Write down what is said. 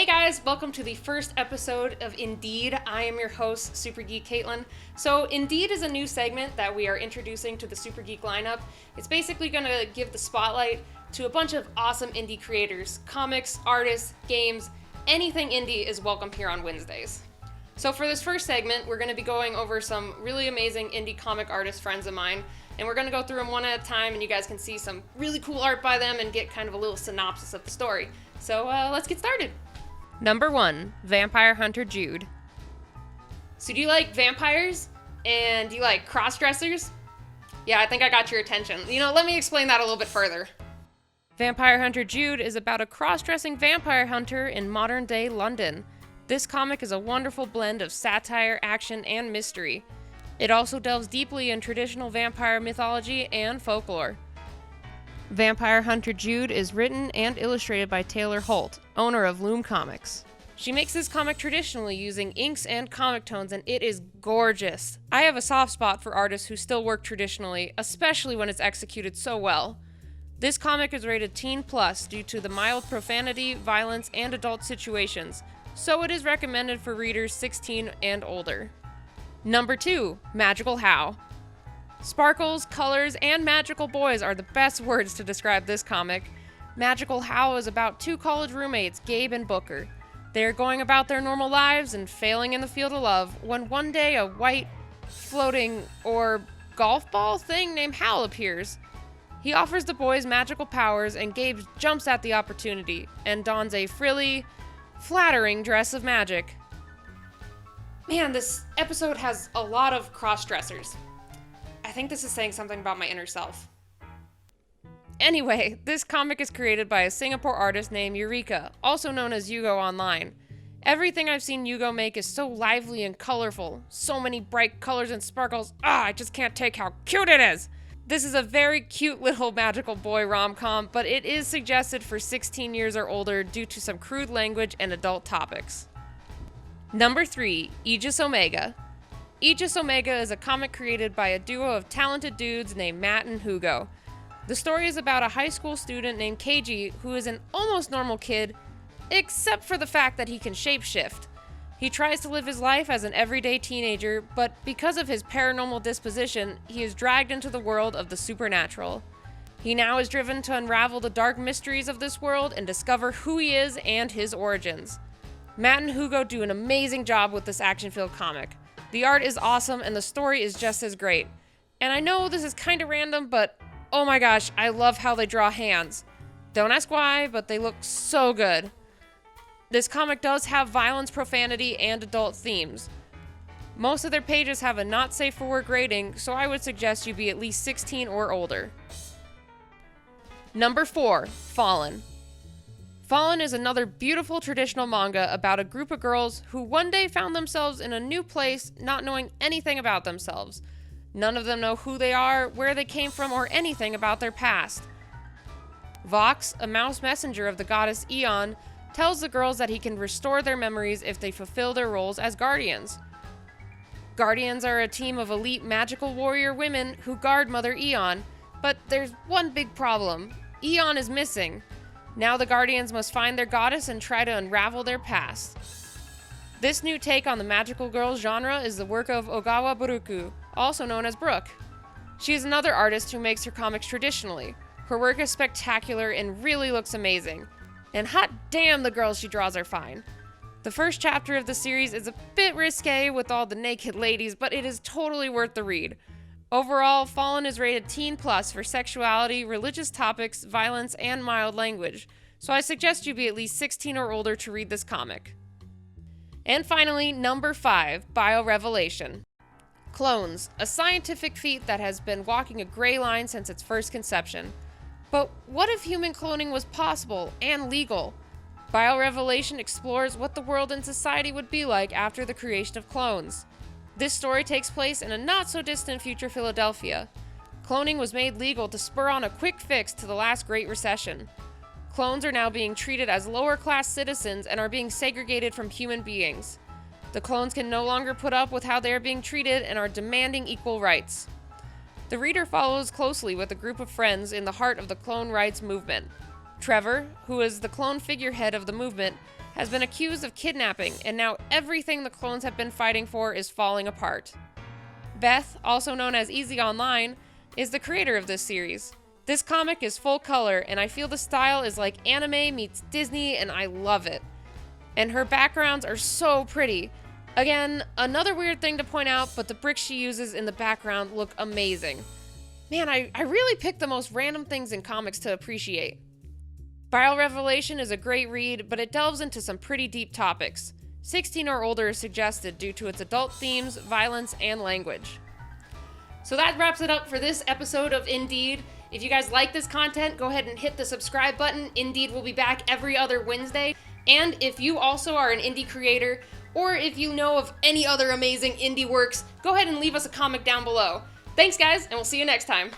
Hey guys, welcome to the first episode of Indeed. I am your host, Super Geek Caitlin. So Indeed is a new segment that we are introducing to the Super Geek lineup. It's basically going to give the spotlight to a bunch of awesome indie creators. Comics, artists, games, anything indie is welcome here on Wednesdays. So for this first segment, we're going to be going over some really amazing indie comic artist friends of mine, and we're going to go through them one at a time, and you guys can see some really cool art by them and get kind of a little synopsis of the story. So let's get started. Number 1, Vampire Hunter Jude. So do you like vampires? And do you like cross-dressers? Yeah, I think I got your attention. Let me explain that a little bit further. Vampire Hunter Jude is about a cross-dressing vampire hunter in modern-day London. This comic is a wonderful blend of satire, action, and mystery. It also delves deeply in traditional vampire mythology and folklore. Vampire Hunter Jude is written and illustrated by Taylor Holt, owner of Loom Comics. She makes this comic traditionally using inks and comic tones, and it is gorgeous. I have a soft spot for artists who still work traditionally, especially when it's executed so well. This comic is rated Teen Plus due to the mild profanity, violence, and adult situations, so it is recommended for readers 16 and older. Number 2, Magical How. Sparkles, colors, and magical boys are the best words to describe this comic. Magical How is about 2 college roommates, Gabe and Booker. They are going about their normal lives and failing in the field of love when one day a white, floating, or golf ball thing named Hal appears. He offers the boys magical powers, and Gabe jumps at the opportunity and dons a frilly, flattering dress of magic. Man, this episode has a lot of cross-dressers. I think this is saying something about my inner self. Anyway, this comic is created by a Singapore artist named Eureka, also known as Yugo Online. Everything I've seen Yugo make is so lively and colorful. So many bright colors and sparkles. I just can't take how cute it is! This is a very cute little magical boy rom-com, but it is suggested for 16 years or older due to some crude language and adult topics. Number 3, Aegis Omega. Aegis Omega is a comic created by a duo of talented dudes named Matt and Hugo. The story is about a high school student named Keiji who is an almost normal kid, except for the fact that he can shapeshift. He tries to live his life as an everyday teenager, but because of his paranormal disposition, he is dragged into the world of the supernatural. He now is driven to unravel the dark mysteries of this world and discover who he is and his origins. Matt and Hugo do an amazing job with this action-filled comic. The art is awesome and the story is just as great. And I know this is kind of random, but oh my gosh, I love how they draw hands. Don't ask why, but they look so good. This comic does have violence, profanity, and adult themes. Most of their pages have a not safe for work rating, so I would suggest you be at least 16 or older. Number 4, Fallen. Fallen is another beautiful traditional manga about a group of girls who one day found themselves in a new place, not knowing anything about themselves. None of them know who they are, where they came from, or anything about their past. Vox, a mouse messenger of the goddess Aeon, tells the girls that he can restore their memories if they fulfill their roles as guardians. Guardians are a team of elite magical warrior women who guard Mother Aeon, but there's one big problem. Aeon is missing. Now the Guardians must find their goddess and try to unravel their past. This new take on the magical girl genre is the work of Ogawa Buruku, also known as Brooke. She is another artist who makes her comics traditionally. Her work is spectacular and really looks amazing. And hot damn, the girls she draws are fine. The first chapter of the series is a bit risque with all the naked ladies, but it is totally worth the read. Overall, Fallen is rated Teen Plus for sexuality, religious topics, violence, and mild language, so I suggest you be at least 16 or older to read this comic. And finally, number 5, Biorevelation. Clones, a scientific feat that has been walking a gray line since its first conception. But what if human cloning was possible and legal? Biorevelation explores what the world and society would be like after the creation of clones. This story takes place in a not-so-distant future Philadelphia. Cloning was made legal to spur on a quick fix to the last Great Recession. Clones are now being treated as lower-class citizens and are being segregated from human beings. The clones can no longer put up with how they are being treated and are demanding equal rights. The reader follows closely with a group of friends in the heart of the clone rights movement. Trevor, who is the clone figurehead of the movement, has been accused of kidnapping, and now everything the clones have been fighting for is falling apart. Beth, also known as Easy Online, is the creator of this series. This comic is full color, and I feel the style is like anime meets Disney, and I love it. And her backgrounds are so pretty. Again, another weird thing to point out, but the bricks she uses in the background look amazing. Man, I really picked the most random things in comics to appreciate. Bile Revelation is a great read, but it delves into some pretty deep topics. 16 or older is suggested due to its adult themes, violence, and language. So that wraps it up for this episode of Indeed. If you guys like this content, go ahead and hit the subscribe button. Indeed will be back every other Wednesday. And if you also are an indie creator, or if you know of any other amazing indie works, go ahead and leave us a comment down below. Thanks guys, and we'll see you next time.